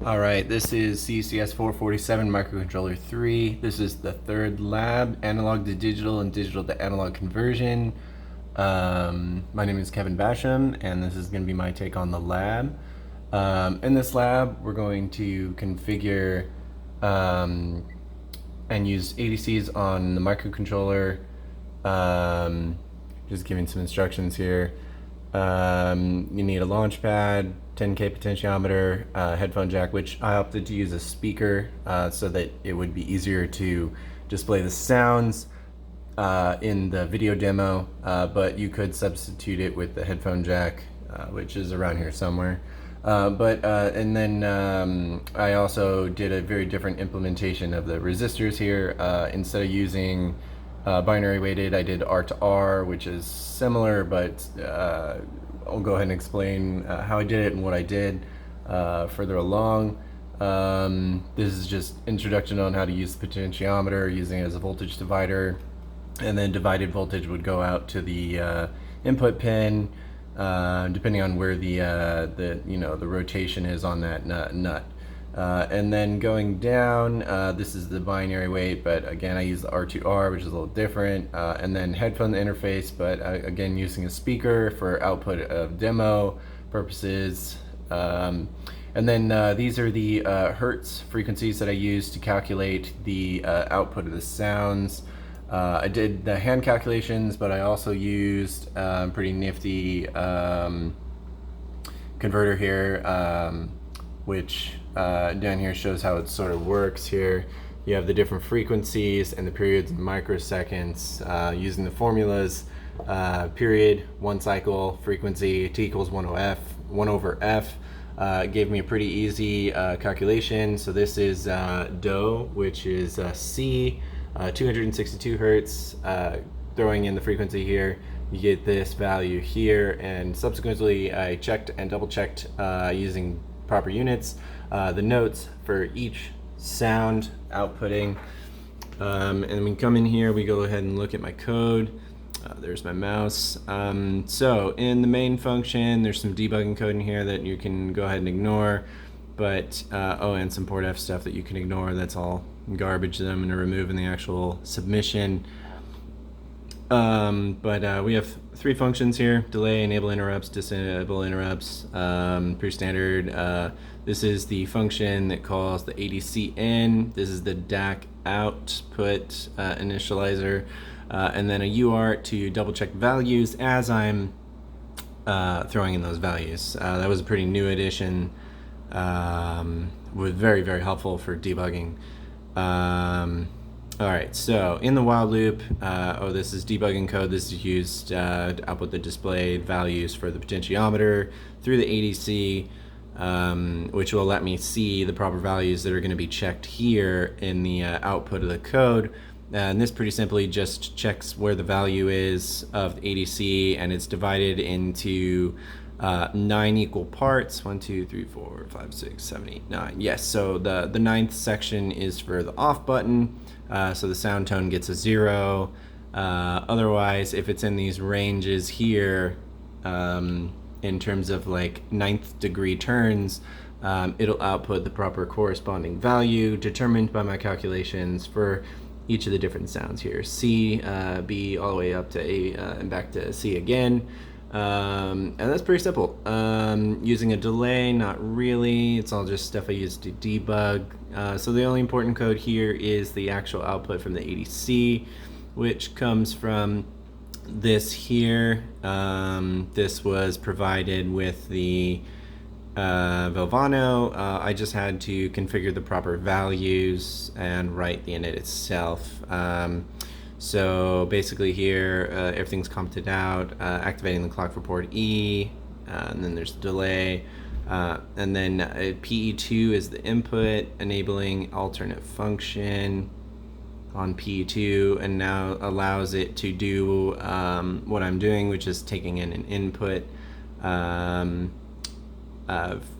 All right, this is CCS 447 microcontroller 3. This is the third lab, analog to digital and digital to analog conversion. My name is Kevin Basham, and this is going to be my take on the lab. In this lab, we're going to configure and use ADCs on the microcontroller. Just giving some instructions here. You need a launch pad, 10K potentiometer, headphone jack, which I opted to use a speaker so that it would be easier to display the sounds in the video demo, but you could substitute it with the headphone jack, which is around here somewhere. And then I also did a very different implementation of the resistors here. Instead of using binary weighted, I did R to R, which is similar, but I'll go ahead and explain how I did it and what I did further along. This is just introduction on how to use the potentiometer, using it as a voltage divider, and then divided voltage would go out to the input pin, depending on where the rotation is on that nut. And then going down, this is the binary weight, but again I use the R2R, which is a little different, and then headphone interface, but again using a speaker for output of demo purposes. And then these are the hertz frequencies that I use to calculate the output of the sounds. I did the hand calculations, but I also used pretty nifty converter here, which down here shows how it sort of works here. You have the different frequencies and the periods in microseconds using the formulas. Period, 1 cycle, frequency, T equals 1 over F. Gave me a pretty easy calculation. So this is Do, which is C, 262 hertz. Throwing in the frequency here, you get this value here, and subsequently I checked and double checked using proper units the notes for each sound outputting. And we come in here, we go ahead and look at my code. There's my mouse. So in the main function, there's some debugging code in here that you can go ahead and ignore, but and some port F stuff that you can ignore. That's all garbage that I'm going to remove in the actual submission. We have 3 functions here: delay, enable interrupts, disable interrupts. Pretty standard. This is the function that calls the ADC in. This is the DAC output initializer, and then a UART to double check values as I'm throwing in those values. That was a pretty new addition. Was very, very helpful for debugging. Alright, so in the while loop, this is debugging code. This is used to output the displayed values for the potentiometer through the ADC, which will let me see the proper values that are going to be checked here in the output of the code. And this pretty simply just checks where the value is of the ADC, and it's divided into 9 equal parts. 1, 2, 3, 4, 5, 6, 7, 8, 9. Yes, so the 9th section is for the off button, so the sound tone gets a 0. Otherwise, if it's in these ranges here, in terms of like 9th degree turns, it'll output the proper corresponding value determined by my calculations for each of the different sounds here. C, B, all the way up to A and back to C again. And that's pretty simple. Using a delay, not really. It's all just stuff I use to debug. So the only important code here is the actual output from the ADC, which comes from this here. This was provided with the Velvano. I just had to configure the proper values and write the init itself. So basically here, everything's commented out, activating the clock for port E, and then there's the delay, and then PE2 is the input, enabling alternate function on PE2, and now allows it to do what I'm doing, which is taking in an input, and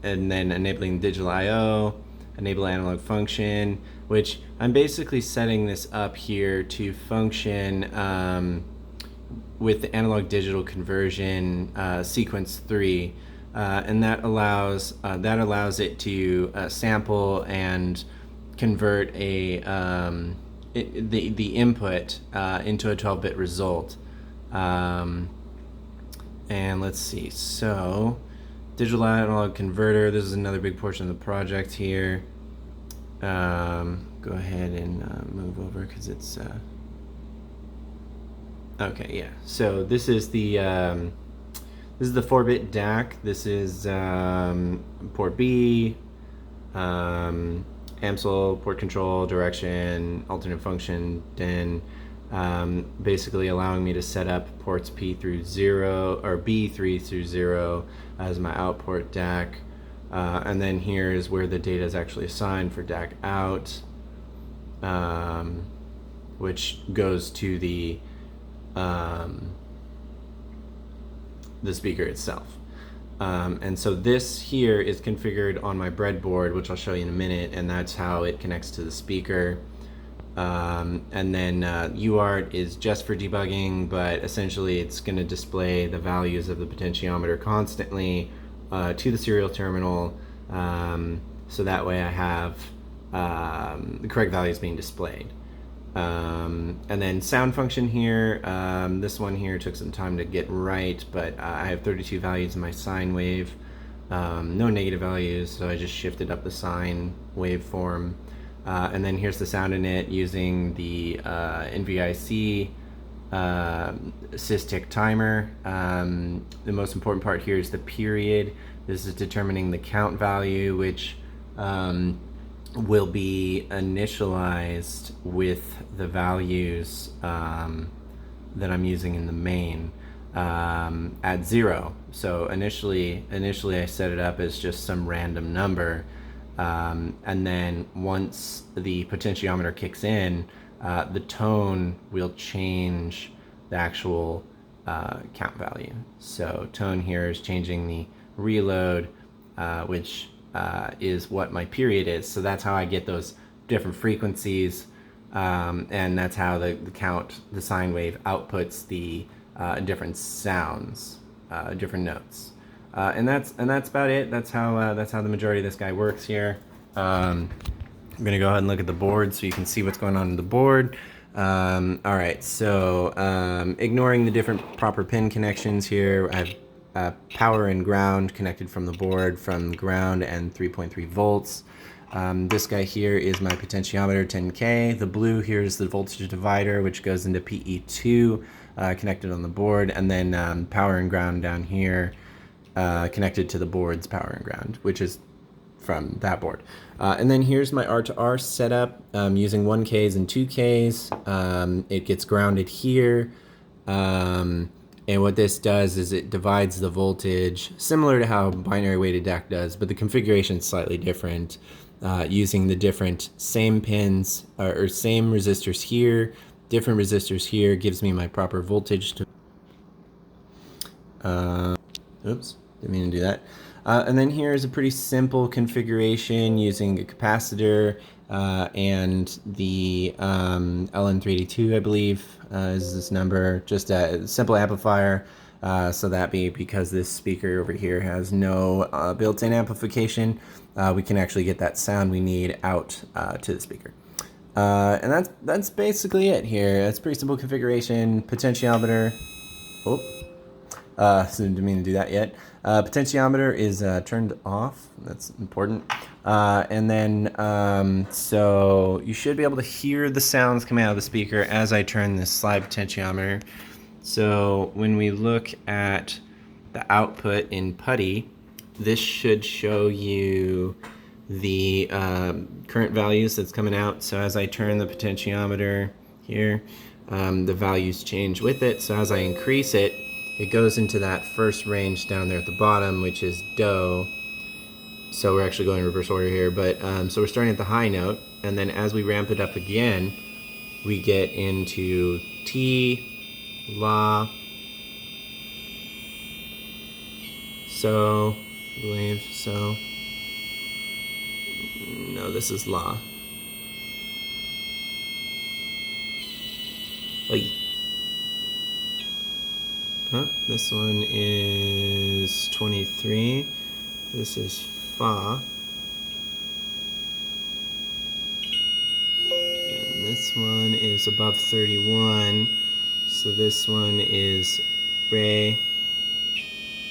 then enabling digital I/O, enable analog function, which I'm basically setting this up here to function with the analog digital conversion sequence 3. and that allows it to sample and convert the input into a 12-bit result. And let's see, so digital analog converter, this is another big portion of the project here. Go ahead and move over because it's okay, yeah. So this is the 4-bit DAC. This is port B, AMSL, port control, direction, alternate function, then basically allowing me to set up ports P through 0 or B3 through 0 as my output DAC. And then here is where the data is actually assigned for DAC out, which goes to the speaker itself. And so this here is configured on my breadboard, which I'll show you in a minute, and that's how it connects to the speaker. And then UART is just for debugging, but essentially it's going to display the values of the potentiometer constantly to the serial terminal, so that way I have the correct values being displayed. And then sound function here, this one here took some time to get right, but I have 32 values in my sine wave, no negative values, so I just shifted up the sine waveform. And then here's the sound in it using the NVIC SysTick timer. The most important part here is the period. This is determining the count value, which will be initialized with the values that I'm using in the main at 0. So initially I set it up as just some random number, and then once the potentiometer kicks in, the tone will change the actual count value. So tone here is changing the reload, which is what my period is. So that's how I get those different frequencies, and that's how the sine wave outputs the different sounds, different notes. And that's about it. That's how the majority of this guy works here. I'm gonna go ahead and look at the board so you can see what's going on in the board. All right, so ignoring the different proper pin connections here, I have power and ground connected from the board, from ground and 3.3 volts. This guy here is my potentiometer 10K. The blue here is the voltage divider, which goes into PE2, connected on the board, and then power and ground down here, connected to the board's power and ground, which is from that board. And then here's my R2R setup, using 1Ks and 2Ks. It gets grounded here. And what this does is it divides the voltage, similar to how binary weighted DAC does, but the configuration is slightly different, using the different same pins or same resistors here, different resistors here, gives me my proper voltage to... Oops, didn't mean to do that. And then here is a pretty simple configuration using a capacitor and the LN382, I believe, is this number. Just a simple amplifier. So that be because this speaker over here has no built-in amplification, we can actually get that sound we need out to the speaker. And that's basically it here. That's pretty simple configuration. Potentiometer. Oh. So didn't mean to do that yet. Potentiometer is turned off. That's important. And then, so you should be able to hear the sounds coming out of the speaker as I turn this slide potentiometer. So when we look at the output in PuTTY, this should show you the current values that's coming out. So as I turn the potentiometer here, the values change with it. So as I increase it, it goes into that first range down there at the bottom, which is Do. So we're actually going in reverse order here, but so we're starting at the high note, and then as we ramp it up again, we get into T, La, So, I believe, So. No, this is La. Oy. This one is 23. This is Fa. And this one is above 31. So this one is Re.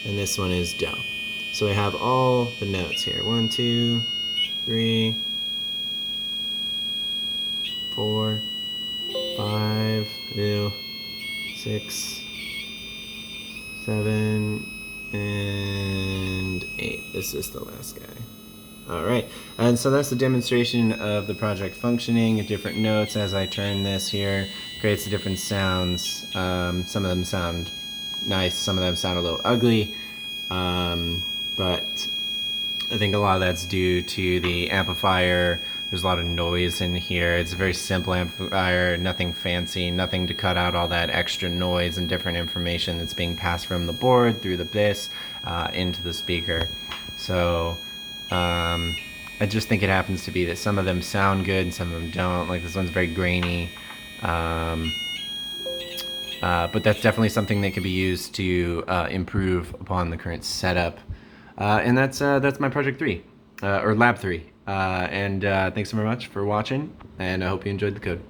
And this one is Do. So we have all the notes here. 1, 2, 3, 4, 5, 6, 7, and 8. This is the last guy. All right, and so that's the demonstration of the project functioning. Different notes as I turn this here creates different sounds. Some of them sound nice, some of them sound a little ugly, but I think a lot of that's due to the amplifier. There's a lot of noise in here. It's a very simple amplifier, nothing fancy, nothing to cut out all that extra noise and different information that's being passed from the board through the bass into the speaker. So I just think it happens to be that some of them sound good and some of them don't. Like this one's very grainy. But that's definitely something that can be used to improve upon the current setup. And that's my project 3, or lab 3. And thanks so very much for watching, and I hope you enjoyed the code.